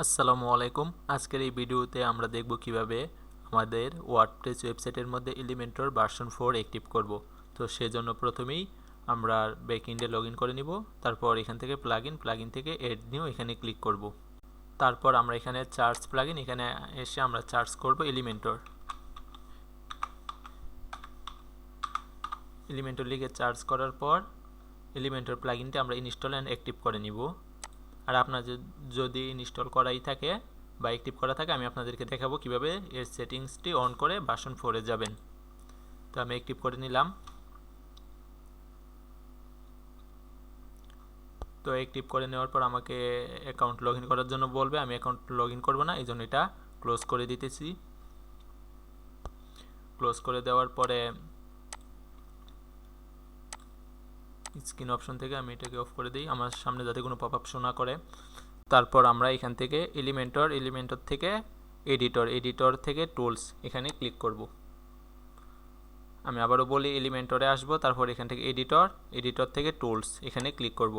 আসসালামু আলাইকুম। আজকের এই ভিডিওতে আমরা দেখব কিভাবে আমাদের ওয়ার্ডপ্রেস ওয়েবসাইটের মধ্যে এলিমেন্টর ভার্সন 4 অ্যাক্টিভ করব। তো সেজন্য প্রথমেই আমরা ব্যাকএন্ডে লগইন করে নিব। তারপর এখান থেকে প্লাগইন থেকে এড নিউ এখানে ক্লিক করব। তারপর আমরা এখানে চার্জ প্লাগইন এখানে এসে আমরা চার্জ করব এলিমেন্টর লিখে চার্জ করার পর এলিমেন্টর প্লাগইনটা আমরা ইনস্টল অ্যান্ড অ্যাক্টিভ করে নিব। আর আপনার যদি ইনস্টল করাই থাকে বা অ্যাক্টিভ করা থাকে আমি আপনাদেরকে দেখাবো কিভাবে এর সেটিংসটি অন করে ভার্সন 4 এ যাবেন। তো আমি অ্যাক্টিভ করে নিলাম। তো অ্যাক্টিভ করে নেওয়ার পর আমাকে অ্যাকাউন্ট লগইন করার জন্য বলবে। আমি অ্যাকাউন্ট লগইন করব না, এই জন্য এটা ক্লোজ করে দিতেছি। ক্লোজ করে দেওয়ার পরে স্ক্রিন অপশন থেকে আমি এটাকে অফ করে দিই, আমার সামনে যাতে কোনো পপআপ শো না করে। তারপর আমরা এখান থেকে এলিমেন্টর থেকে এডিটর থেকে টুলস এখানে ক্লিক করব। আমি আবারও বলি, এলিমেন্টরে আসব, তারপর এখান থেকে এডিটর থেকে টুলস এখানে ক্লিক করব।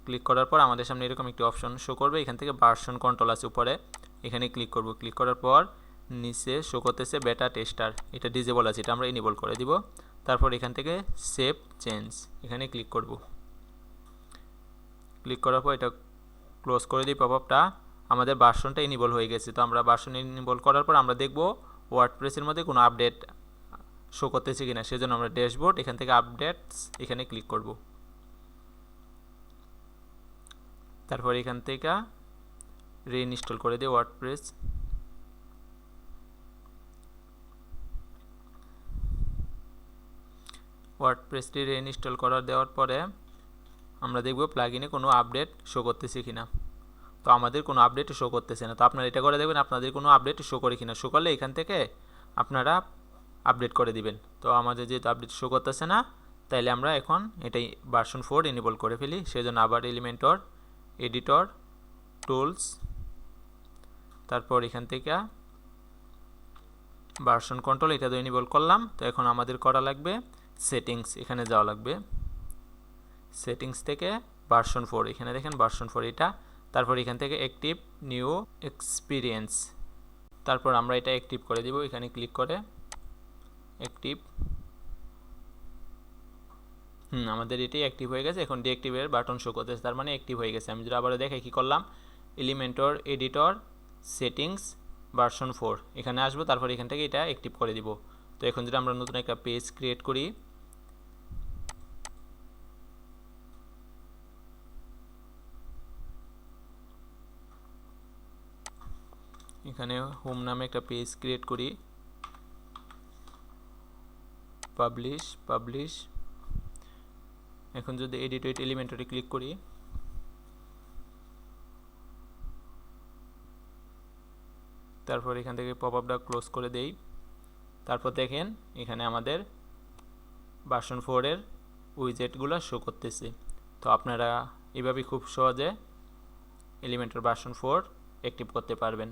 ক্লিক করার পর আমাদের সামনে এরকম একটি অপশন শো করবে। এখান থেকে ভার্সন কন্ট্রোল আছে উপরে, এখানে ক্লিক করব। ক্লিক করার পর নিচে শো করতেছে বেটা টেস্টার, এটা ডিজেবল আছে, এটা আমরা এনেবল করে দিব। তারপর এখান থেকে সেভ চেঞ্জ এখানে ক্লিক করব। ক্লিক করার পর এটা ক্লোজ করে দিই পপআপটা। আমাদের ভার্সনটা এনেবল হয়ে গেছে। তো আমরা ভার্সন এনেবল করার পর আমরা দেখব ওয়ার্ডপ্রেসের মধ্যে কোনো আপডেট শো করতেছে কিনা। সেজন্য আমরা ড্যাশবোর্ড এখান থেকে আপডেটস এখানে ক্লিক করব। তারপর এখান থেকে রিইনস্টল করে দিই ওয়ার্ডপ্রেস। ওয়ার্ডপ্রেসটি রিইনস্টল করার দেওয়ার পরে আমরা দেখব প্লাগইনে কোনো আপডেট শো করতেছে কিনা। তো আমাদের কোনো আপডেট শো করতেছে না। তো আপনারা এটা করে দেখবেন আপনাদের কোনো আপডেট শো করে কিনা। শো করলে এখান থেকে আপনারা আপডেট করে দিবেন। তো আমাদের যেহেতু আপডেট শো করতেছে না, তাইলে আমরা এখন এটাই ভার্সন 4 এনেবল করে ফেলি। সেজন্য আবার এডিটর টুলস, তারপর এখান থেকে ভার্সন কন্ট্রোল এটা তো এনেবল করলাম। তো এখন আমাদের করা লাগবে সেটিংস, এখানে যাওয়া লাগবে। সেটিংস থেকে ভার্সন 4 এখানে দেখেন ভার্সন 4 এটা। তারপর এখান থেকে অ্যাক্টিভ নিউ এক্সপিরিয়েন্স, তারপর আমরা এটা অ্যাক্টিভ করে দিব। এখানে ক্লিক করে অ্যাক্টিভ, আমাদের এটি অ্যাক্টিভ হয়ে গেছে। এখন ডিঅ্যাক্টিভের বাটন শো করতেছে, তার মানে অ্যাক্টিভ হয়ে গেছে। আমি যদি আবার দেখাই কি করলাম, এডিটর সেটিংস ভার্সন 4 এখানে আসবো, তারপর এখান থেকে এটা অ্যাক্টিভ করে দিব। তো এখন যদি আমরা নতুন একটা পেজ ক্রিয়েট করি, এখানে হোম নামে একটা পেজ ক্রিয়েট করি, পাবলিশ। এখন যদি এডিট উইথ এলিমেন্টরে ক্লিক করি, তারপর এখান থেকে পপআপটা ক্লোজ করে দেই। তারপর দেখেন এখানে আমাদের ভার্সন 4 এর উইজেটগুলো শো করতেছে। তো আপনারা এভাবে খুব সহজে এলিমেন্টর ভার্সন 4 অ্যাক্টিভ করতে পারবেন।